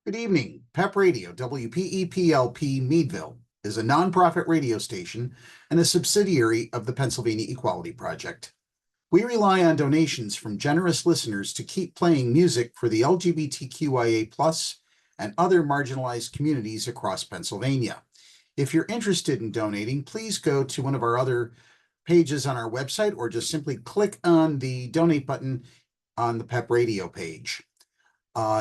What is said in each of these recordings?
Good evening. PEP Radio, WPEPLP Meadville, is a nonprofit radio station and a subsidiary of the Pennsylvania Equality Project. We rely on donations from generous listeners to keep playing music for the LGBTQIA+ and other marginalized communities across Pennsylvania. If you're interested in donating, please go to one of our other pages on our website or just simply click on the donate button on the PEP Radio page.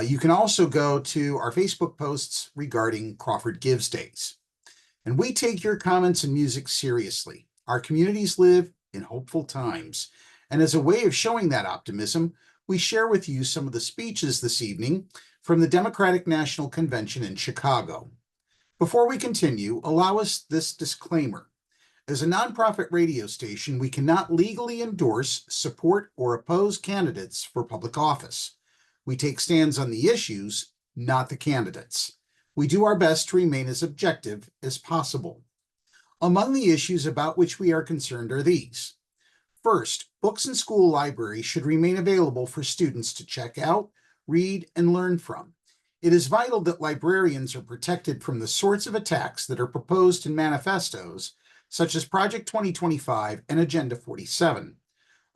You can also go to our Facebook posts regarding Crawford Gives Days. And we take your comments and music seriously. Our communities live in hopeful times. And as a way of showing that optimism, we share with you some of the speeches this evening from the Democratic National Convention in Chicago. Before we continue, allow us this disclaimer. As a nonprofit radio station, we cannot legally endorse, support, or oppose candidates for public office. We take stands on the issues, not the candidates. We do our best to remain as objective as possible. Among the issues about which we are concerned are these. First, books in school libraries should remain available for students to check out, read, and learn from. It is vital that librarians are protected from the sorts of attacks that are proposed in manifestos, such as Project 2025 and Agenda 47.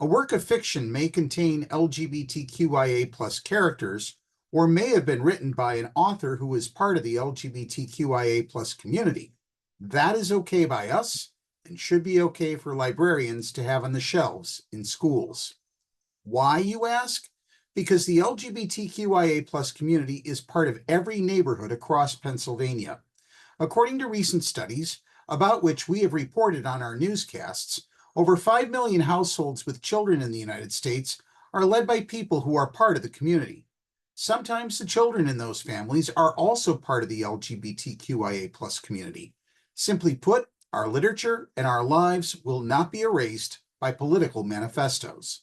A work of fiction may contain LGBTQIA+ characters or may have been written by an author who is part of the LGBTQIA+ community. That is okay by us and should be okay for librarians to have on the shelves in schools. Why, you ask? Because the LGBTQIA+ community is part of every neighborhood across Pennsylvania. According to recent studies, about which we have reported on our newscasts, over 5 million households with children in the United States are led by people who are part of the community. Sometimes the children in those families are also part of the LGBTQIA+ community. Simply put, our literature and our lives will not be erased by political manifestos.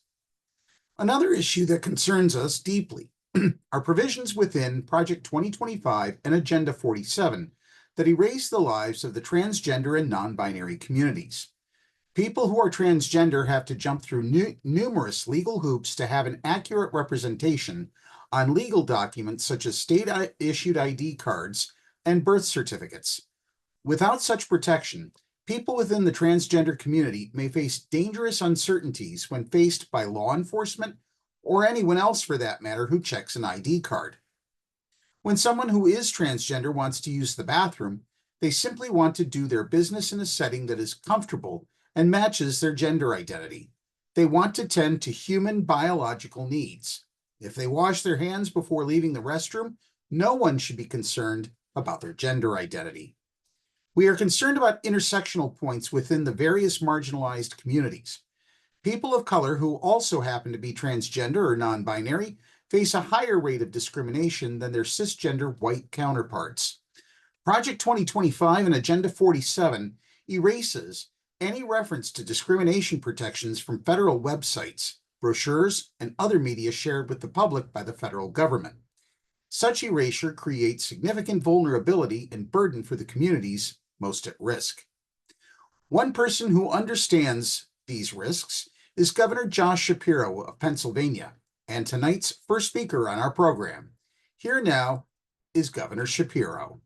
Another issue that concerns us deeply are provisions within Project 2025 and Agenda 47 that erase the lives of the transgender and non-binary communities. People who are transgender have to jump through numerous legal hoops to have an accurate representation on legal documents such as state-issued ID cards and birth certificates. Without such protection, people within the transgender community may face dangerous uncertainties when faced by law enforcement or anyone else for that matter who checks an ID card. When someone who is transgender wants to use the bathroom, they simply want to do their business in a setting that is comfortable and matches their gender identity. They want to tend to human biological needs. If they wash their hands before leaving the restroom, no one should be concerned about their gender identity. We are concerned about intersectional points within the various marginalized communities. People of color who also happen to be transgender or non-binary face a higher rate of discrimination than their cisgender white counterparts. Project 2025 and Agenda 47 erases any reference to discrimination protections from federal websites, brochures, and other media shared with the public by the federal government. Such erasure creates significant vulnerability and burden for the communities most at risk. One person who understands these risks is Governor Josh Shapiro of Pennsylvania, and tonight's first speaker on our program. Here now is Governor Shapiro.